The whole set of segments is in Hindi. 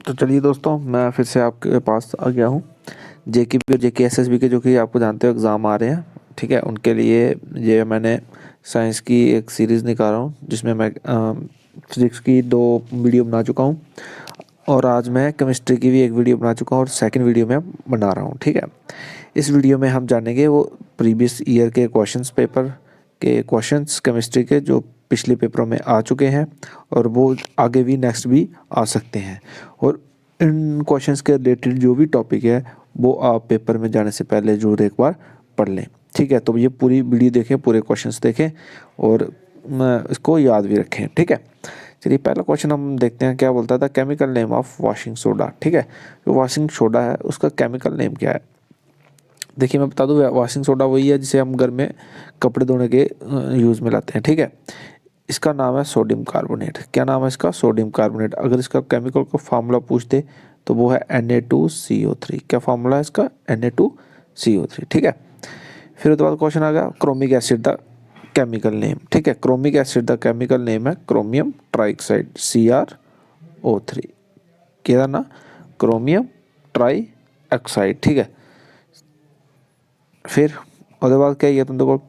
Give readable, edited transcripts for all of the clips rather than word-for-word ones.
तो चलिए दोस्तों, मैं फिर से आपके पास आ गया हूँ। जेकेपी और जेकेएसएसबी के जो कि आपको जानते हो एग्ज़ाम आ रहे हैं, ठीक है। उनके लिए ये मैंने साइंस की एक सीरीज़ निकाला हूँ जिसमें मैं फिज़िक्स की 2 वीडियो बना चुका हूँ और आज मैं केमिस्ट्री की भी एक वीडियो बना चुका हूँ और सेकंड वीडियो में बना रहा हूँ, ठीक है। इस वीडियो में हम जानेंगे वो प्रीवियस ईयर के क्वेश्चंस पेपर के क्वेश्चंस केमिस्ट्री के जो पिछले पेपरों में आ चुके हैं और वो आगे भी नेक्स्ट भी आ सकते हैं। और इन क्वेश्चंस के रिलेटेड जो भी टॉपिक है वो आप पेपर में जाने से पहले ज़रूर एक बार पढ़ लें, ठीक है। तो ये पूरी वीडियो देखें, पूरे क्वेश्चंस देखें और इसको याद भी रखें, ठीक है। चलिए पहला क्वेश्चन हम देखते हैं क्या बोलता था। Chemical name of washing soda, ठीक है। जो वॉशिंग सोडा है उसका केमिकल नेम क्या है। देखिए मैं बता दूं, वॉशिंग सोडा वही है जिसे हम घर में कपड़े धोने के यूज़ में लाते हैं, ठीक है। इसका नाम है सोडियम कार्बोनेट। क्या नाम है इसका? Sodium carbonate. अगर इसका केमिकल का फार्मूला पूछते तो वो है Na2CO3। क्या फार्मूला है इसका? Na2CO3, ठीक है। फिर उसके बाद क्वेश्चन आ गया chromic acid the chemical name, ठीक है। Chromic acid the chemical name है क्रोमियम ट्राइऑक्साइड, CrO3। क्या ना? क्रोमियम ट्राई ऑक्साइड, ठीक है। फिर उसके बाद क्या है तुम देखो,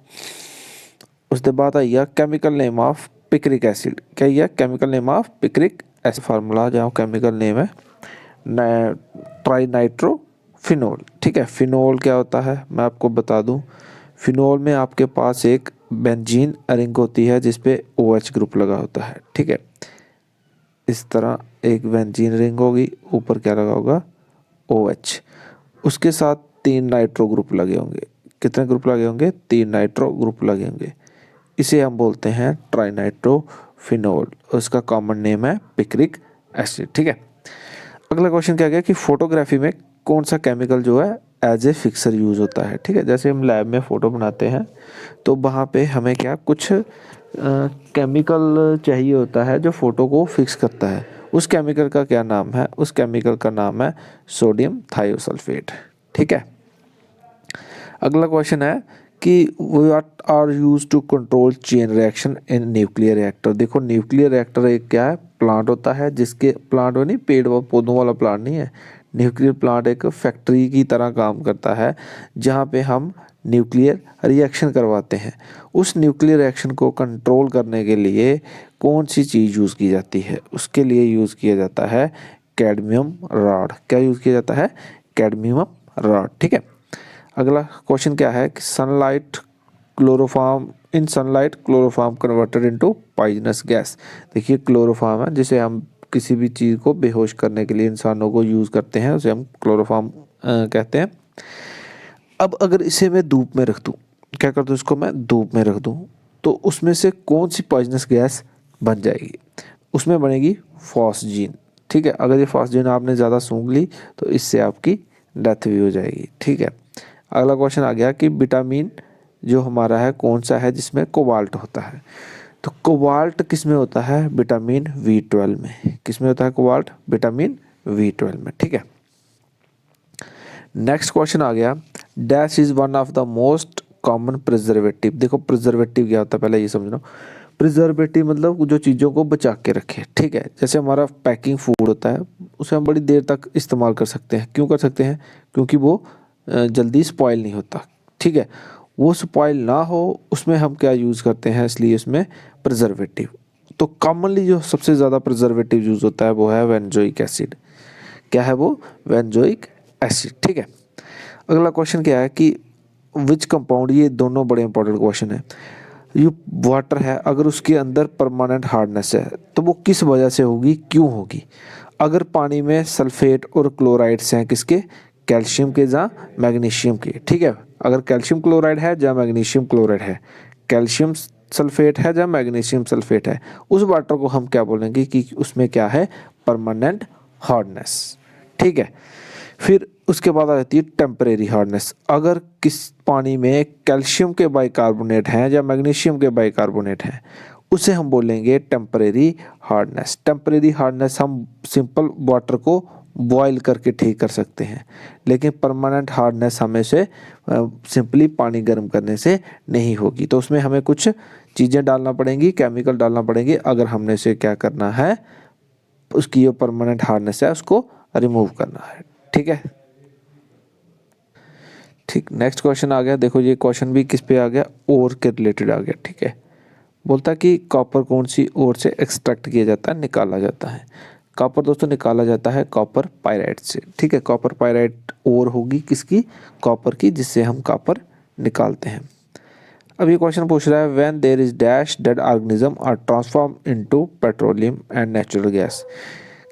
उसके बाद आई गया chemical name of picric acid. क्या है chemical name of picric acid? Formula जहाँ केमिकल नेम है ट्राई नाइट्रोफिनोल, ठीक है। फिनोल क्या होता है मैं आपको बता दूं। फिनोल में आपके पास एक बेंजीन रिंग होती है जिसपे OH ग्रुप लगा होता है, ठीक है। इस तरह एक बेंजीन रिंग होगी, ऊपर क्या लगा होगा? OH। उसके साथ 3 नाइट्रो ग्रुप लगे होंगे। कितने ग्रुप लगे होंगे? 3 नाइट्रो ग्रुप लगे होंगे। इसे हम बोलते हैं ट्राइनाइट्रोफिनोल। उसका कॉमन नेम है पिक्रिक एसिड, ठीक है। अगला क्वेश्चन क्या गया कि फोटोग्राफी में कौन सा केमिकल जो है एज ए फिक्सर यूज होता है, ठीक है। जैसे हम लैब में फ़ोटो बनाते हैं तो वहाँ पे हमें क्या कुछ केमिकल चाहिए होता है जो फ़ोटो को फिक्स करता है। उस केमिकल का क्या नाम है? उस केमिकल का नाम है सोडियम थायोसल्फेट, ठीक है। अगला क्वेश्चन है कि what are use to control chain reaction in nuclear reactor. देखो न्यूक्लियर रिएक्टर एक क्या है? प्लांट होता है जिसके प्लांट नहीं, पेड़ व पौधों वाला प्लांट नहीं है। न्यूक्लियर प्लांट एक फैक्ट्री की तरह काम करता है जहाँ पे हम न्यूक्लियर रिएक्शन करवाते हैं। उस न्यूक्लियर रिएक्शन को कंट्रोल करने के लिए कौन सी चीज़ यूज़ की जाती है? उसके लिए यूज़ किया जाता है कैडमियम रॉड। क्या यूज़ किया जाता है? कैडमियम रॉड, ठीक है। अगला क्वेश्चन क्या है कि सनलाइट क्लोरोफॉर्म इन sunlight chloroform converted into poisonous gas. देखिए क्लोरोफॉर्म है जिसे हम किसी भी चीज़ को बेहोश करने के लिए इंसानों को यूज़ करते हैं, उसे हम क्लोरोफॉर्म कहते हैं। अब अगर इसे मैं धूप में रख दूँ, क्या कर दूँ इसको मैं धूप में रख दूँ, तो उसमें से कौन सी पॉइजनस गैस बन जाएगी? उसमें बनेगी फॉस्जीन, ठीक है। अगर ये फॉस्जीन आपने ज़्यादा सूंघ ली तो इससे आपकी डेथ भी हो जाएगी, ठीक है। अगला क्वेश्चन आ गया कि विटामिन जो हमारा है कौन सा है जिसमें कोबाल्ट होता है। तो कोबाल्ट किस में होता है? विटामिन B12 में। किस में होता है कोबाल्ट? विटामिन B12 में, ठीक है। नेक्स्ट क्वेश्चन आ गया dash is one of the most common preservative. देखो प्रिजर्वेटिव क्या होता है पहले ये समझ लो। प्रिजर्वेटिव मतलब जो चीज़ों को बचा के रखे, ठीक है। जैसे हमारा पैकिंग फूड होता है उसे हम बड़ी देर तक इस्तेमाल कर सकते हैं। क्यों कर सकते हैं? क्योंकि वो जल्दी स्पॉइल नहीं होता, ठीक है। वो स्पॉइल ना हो उसमें हम क्या यूज़ करते हैं, इसलिए इसमें प्रिजर्वेटिव। तो कॉमनली जो सबसे ज़्यादा प्रिजर्वेटिव यूज़ होता है वो है बेंजोइक एसिड। क्या है वो? बेंजोइक एसिड, ठीक है। अगला क्वेश्चन क्या है कि विच कंपाउंड, ये दोनों बड़े इंपॉर्टेंट क्वेश्चन है। ये वाटर है, अगर उसके अंदर परमानेंट हार्डनेस है तो वो किस वजह से होगी, क्यों होगी? अगर पानी में सल्फेट और क्लोराइड्स हैं किसके? कैल्शियम के या मैग्नीशियम के, ठीक है। अगर कैल्शियम क्लोराइड है या मैग्नीशियम क्लोराइड है, कैल्शियम सल्फेट है या मैग्नीशियम सल्फेट है, उस वाटर को हम क्या बोलेंगे कि उसमें क्या है? परमानेंट हार्डनेस, ठीक है। फिर उसके बाद आ जाती है टेम्परेरी हार्डनेस। अगर किस पानी में कैल्शियम के बाइकार्बोनेट हैं या मैग्नीशियम के बाइकार्बोनेट हैं उसे हम बोलेंगे टेम्परेरी हार्डनेस। टेम्परेरी हार्डनेस हम सिंपल वाटर को बॉयल करके ठीक कर सकते हैं, लेकिन परमानेंट हार्डनेस हमें से सिंपली पानी गर्म करने से नहीं होगी। तो उसमें हमें कुछ चीज़ें डालना पड़ेंगी, केमिकल डालना पड़ेंगे अगर हमने से क्या करना है, उसकी जो परमानेंट हार्डनेस है उसको रिमूव करना है। ठीक है, ठीक। नेक्स्ट क्वेश्चन आ गया, देखो ये क्वेश्चन भी किस पे आ गया, ओर के रिलेटेड आ गया। ठीक है, बोलता है कि कॉपर कौन सी ओर से एक्सट्रैक्ट किया जाता है, निकाला जाता है। कॉपर दोस्तों निकाला जाता है कॉपर पायराइट से। ठीक है, कॉपर पायराइट ओर होगी किसकी, कॉपर की, जिससे हम कॉपर निकालते हैं। अब ये क्वेश्चन पूछ रहा है when there is dash dead organism are transform into petroleum and natural gas.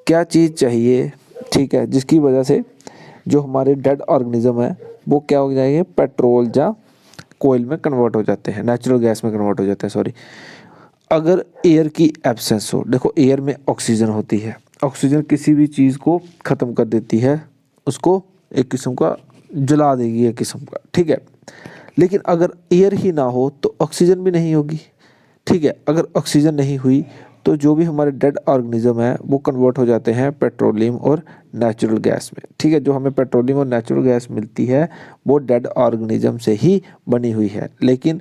क्या चीज़ चाहिए, ठीक है, जिसकी वजह से जो हमारे डेड ऑर्गेनिज्म है वो क्या हो जाएंगे, पेट्रोल या कोयल में कन्वर्ट हो जाते हैं, नेचुरल गैस में कन्वर्ट हो जाते हैं, सॉरी। अगर एयर की एब्सेंस हो, देखो एयर में ऑक्सीजन होती है, ऑक्सीजन किसी भी चीज़ को ख़त्म कर देती है, उसको एक किस्म का जला देगी एक किस्म का। ठीक है, लेकिन अगर एयर ही ना हो तो ऑक्सीजन भी नहीं होगी। ठीक है, अगर ऑक्सीजन नहीं हुई तो जो भी हमारे डेड ऑर्गेनिज्म है वो कन्वर्ट हो जाते हैं पेट्रोलियम और नेचुरल गैस में। ठीक है, जो हमें पेट्रोलियम और नेचुरल गैस मिलती है वो डेड ऑर्गेनिज्म से ही बनी हुई है। लेकिन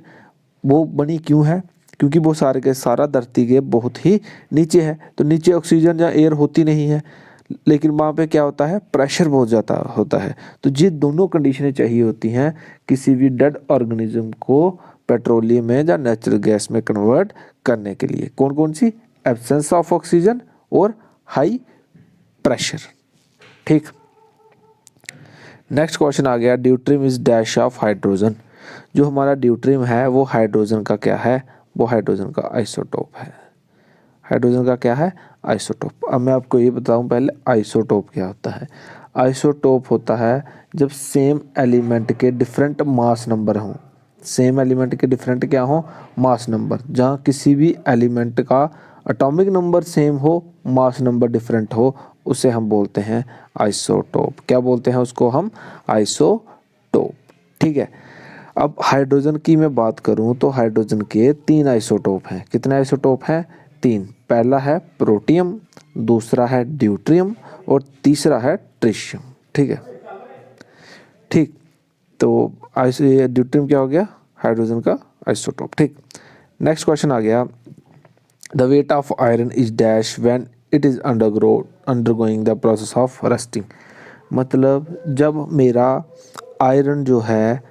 वो बनी क्यों है, क्योंकि वो सारे के सारा धरती के बहुत ही नीचे है, तो नीचे ऑक्सीजन या एयर होती नहीं है, लेकिन वहाँ पे क्या होता है, प्रेशर बहुत ज़्यादा होता है। तो ये दोनों कंडीशनें चाहिए होती हैं किसी भी डेड ऑर्गेनिज्म को पेट्रोलियम में या नेचुरल गैस में कन्वर्ट करने के लिए। कौन कौन सी, एब्सेंस ऑफ ऑक्सीजन और हाई प्रेशर। ठीक, नेक्स्ट क्वेश्चन आ गया, deuterium is dash of hydrogen. जो हमारा ड्यूट्रियम है वो हाइड्रोजन का क्या है, वो हाइड्रोजन का आइसोटोप है। हाइड्रोजन का क्या है, आइसोटोप। अब मैं आपको ये बताऊं पहले आइसोटोप क्या होता है। आइसोटोप होता है जब सेम एलिमेंट के डिफरेंट मास नंबर हों, सेम एलिमेंट के डिफरेंट क्या हो, मास नंबर। जहाँ किसी भी एलिमेंट का एटॉमिक नंबर सेम हो, मास नंबर डिफरेंट हो, उसे हम बोलते हैं आइसोटोप। क्या बोलते हैं उसको हम, आइसोटोप। ठीक है, अब हाइड्रोजन की मैं बात करूं तो हाइड्रोजन के 3 आइसोटोप हैं। कितने आइसोटोप हैं, 3। पहला है प्रोटियम, दूसरा है ड्यूट्रियम और तीसरा है ट्रिशियम। ठीक है, ठीक। तो ड्यूट्रियम क्या हो गया, हाइड्रोजन का आइसोटोप। ठीक, नेक्स्ट क्वेश्चन आ गया, the weight of iron is dash when it is undergoing the process of rusting. मतलब जब मेरा आयरन जो है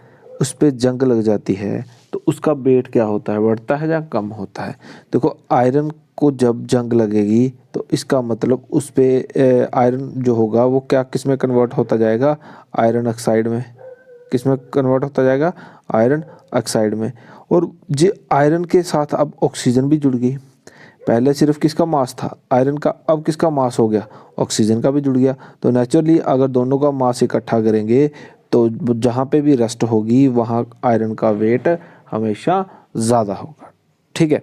उस पर जंग लग जाती है तो उसका वेट क्या होता है, बढ़ता है या कम होता है। देखो आयरन को जब जंग लगेगी तो इसका मतलब उस पर आयरन जो होगा वो क्या, किस में कन्वर्ट होता जाएगा, आयरन ऑक्साइड में। किस में कन्वर्ट होता जाएगा, आयरन ऑक्साइड में। और ये आयरन के साथ अब ऑक्सीजन भी जुड़ गई। पहले सिर्फ किसका मास था, आयरन का, अब किसका मास हो गया, ऑक्सीजन का भी जुड़ गया। तो नेचुरली अगर दोनों का मास इकट्ठा करेंगे तो जहाँ पे भी रस्ट होगी वहाँ आयरन का वेट हमेशा ज़्यादा होगा। ठीक है,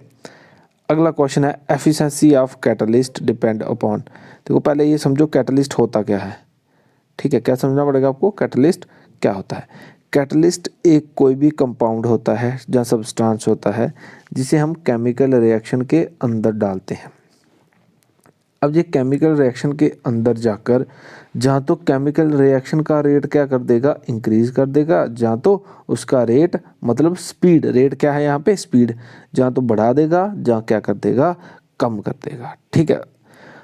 अगला क्वेश्चन है, efficiency of catalyst depend upon. देखो पहले ये समझो कैटलिस्ट होता क्या है। ठीक है, क्या समझना पड़ेगा आपको, कैटलिस्ट क्या होता है। कैटलिस्ट एक कोई भी कंपाउंड होता है या सब्सटेंस होता है जिसे हम केमिकल रिएक्शन के अंदर डालते हैं। अब ये केमिकल रिएक्शन के अंदर जाकर जहाँ तो केमिकल रिएक्शन का रेट क्या कर देगा, इंक्रीज कर देगा, जहाँ तो उसका रेट मतलब स्पीड, रेट क्या है यहाँ पे, स्पीड, जहाँ तो बढ़ा देगा, जहाँ क्या कर देगा, कम कर देगा। ठीक है,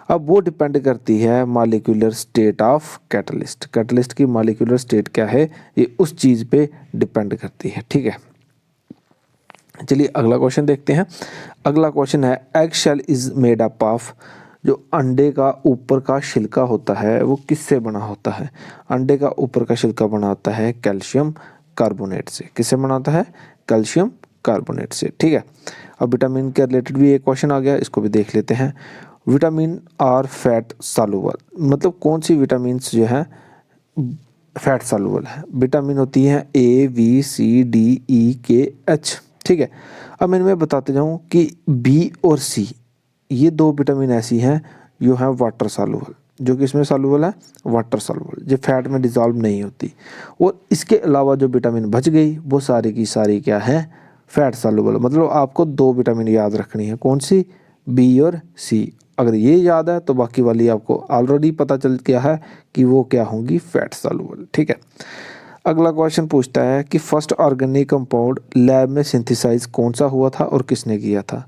अब वो डिपेंड करती है molecular state of catalyst. Catalyst की मॉलिक्यूलर स्टेट क्या है, ये उस चीज़ पे डिपेंड करती है। ठीक है, चलिए अगला क्वेश्चन देखते हैं। अगला क्वेश्चन है, egg shell is made up of. जो अंडे का ऊपर का छिलका होता है वो किससे बना होता है। अंडे का ऊपर का छिलका बना होता है कैल्शियम कार्बोनेट से। किससे बना होता है, कैल्शियम कार्बोनेट से। ठीक है, अब विटामिन के रिलेटेड भी एक क्वेश्चन आ गया, इसको भी देख लेते हैं। विटामिन आर फैट सॉल्युबल, मतलब कौन सी विटामिन जो है फैट सॉल्युबल है। विटामिन होती है A B C D E के एच। ठीक है, अब मैं इनमें बताते जाऊँ कि बी और सी ये 2 विटामिन ऐसी हैं जो हैं वाटर सॉल्युबल, जो कि इसमें सॉल्युबल है, वाटर सॉल्युबल, जो फैट में डिसॉल्व नहीं होती। और इसके अलावा जो विटामिन बच गई वो सारी की सारी क्या है, फैट सॉल्युबल। मतलब आपको 2 विटामिन याद रखनी है, कौन सी, बी और सी। अगर ये याद है तो बाकी वाली आपको ऑलरेडी पता चल गया है कि वो क्या होंगी, फैट सॉल्युबल। ठीक है, अगला क्वेश्चन पूछता है कि फर्स्ट ऑर्गेनिक कंपाउंड लैब में सिंथेसाइज कौन सा हुआ था और किसने किया था।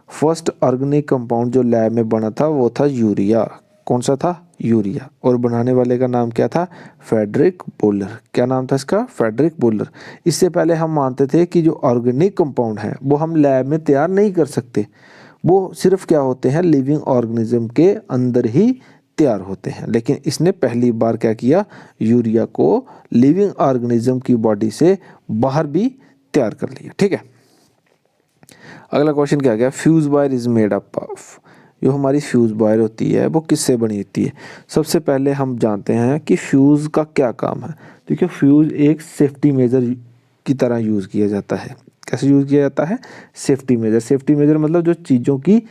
फर्स्ट ऑर्गेनिक कंपाउंड जो लैब में बना था वो था यूरिया। कौन सा था? यूरिया। और बनाने वाले का नाम क्या था? Frederick Bowler. क्या नाम था इसका? Frederick Bowler. इससे पहले हम मानते थे कि जो ऑर्गेनिक कंपाउंड है वो हम लैब में तैयार नहीं कर सकते, वो सिर्फ क्या होते हैं, लिविंग ऑर्गेनिज्म के अंदर ही तैयार होते हैं। लेकिन इसने पहली बार क्या किया, यूरिया को लिविंग ऑर्गेनिज्म की बॉडी से बाहर भी तैयार कर लिया। ठीक है, अगला क्वेश्चन क्या गया, fuse wire is made up of. जो हमारी फ्यूज वायर होती है वो किससे बनी होती है? सबसे पहले हम जानते हैं कि फ्यूज का क्या काम है। देखिए, फ्यूज एक सेफ्टी मेजर की तरह यूज़ किया जाता है। कैसे यूज़ किया जाता है? Safety major. सेफ्टी मेजर मतलब जो चीज़ों की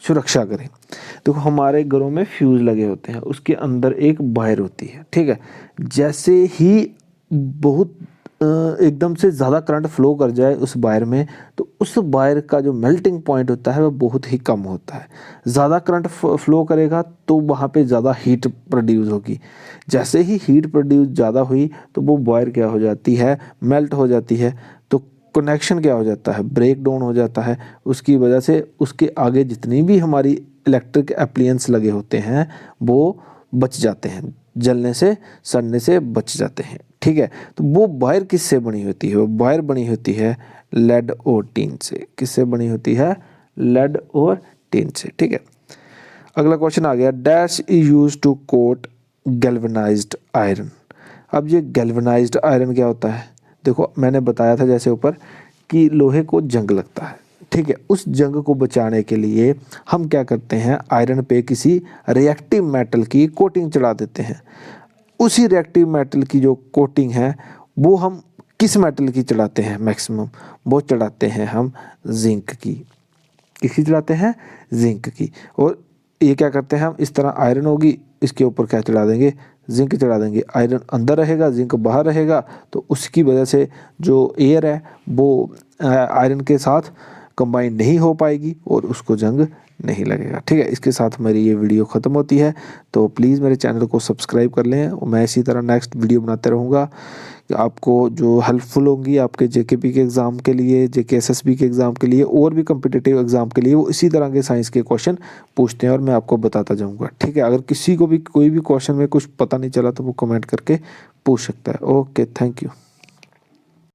सुरक्षा करें। देखो, हमारे घरों में फ्यूज लगे होते हैं, उसके अंदर एक वायर होती है। ठीक है, जैसे ही बहुत एकदम से ज़्यादा करंट फ्लो कर जाए उस वायर में, तो उस वायर का जो मेल्टिंग पॉइंट होता है वो बहुत ही कम होता है। ज़्यादा करंट फ्लो करेगा तो वहाँ पे ज़्यादा हीट प्रोड्यूस होगी। जैसे ही हीट प्रोड्यूस ज़्यादा हुई तो वो वायर क्या हो जाती है, मेल्ट हो जाती है। तो कनेक्शन क्या हो जाता है, ब्रेक डाउन हो जाता है। उसकी वजह से उसके आगे जितनी भी हमारी इलेक्ट्रिक एप्लियंस लगे होते हैं वो बच जाते हैं, जलने से सड़ने से बच जाते हैं। ठीक है, तो वो वायर किससे बनी होती है? वो वायर बनी होती है लेड और टीन से। किससे बनी होती है? लेड और टीन से। ठीक है, अगला क्वेश्चन आ गया, dash is use to coat galvanised iron. अब ये गैल्वेनाइज्ड आयरन क्या होता है? देखो, मैंने बताया था जैसे ऊपर कि लोहे को जंग लगता है। ठीक है, उस जंग को बचाने के लिए हम क्या करते हैं, आयरन पे किसी रिएक्टिव मेटल की कोटिंग चढ़ा देते हैं। उसी रिएक्टिव मेटल की जो कोटिंग है वो हम किस मेटल की चढ़ाते हैं मैक्सिमम? वो चढ़ाते हैं हम जिंक की। किसकी चढ़ाते हैं? जिंक की। और ये क्या करते हैं हम, इस तरह आयरन होगी, इसके ऊपर क्या चढ़ा देंगे? जिंक चढ़ा देंगे। आयरन अंदर रहेगा, जिंक बाहर रहेगा, तो उसकी वजह से जो एयर है वो आयरन के साथ कंबाइन नहीं हो पाएगी और उसको जंग नहीं लगेगा। ठीक है, इसके साथ मेरी ये वीडियो ख़त्म होती है। तो प्लीज़ मेरे चैनल को सब्सक्राइब कर लें और मैं इसी तरह नेक्स्ट वीडियो बनाते रहूँगा कि आपको जो हेल्पफुल होंगी आपके जेकेपी के एग्ज़ाम के लिए, जेके एसएसबी के एग्ज़ाम के लिए और भी कम्पिटिटिव एग्ज़ाम के लिए। वो इसी तरह के साइंस के क्वेश्चन पूछते हैं और मैं आपको बताता जाऊँगा। ठीक है, अगर किसी को भी कोई भी क्वेश्चन में कुछ पता नहीं चला तो वो कमेंट करके पूछ सकता है। Okay, thank you.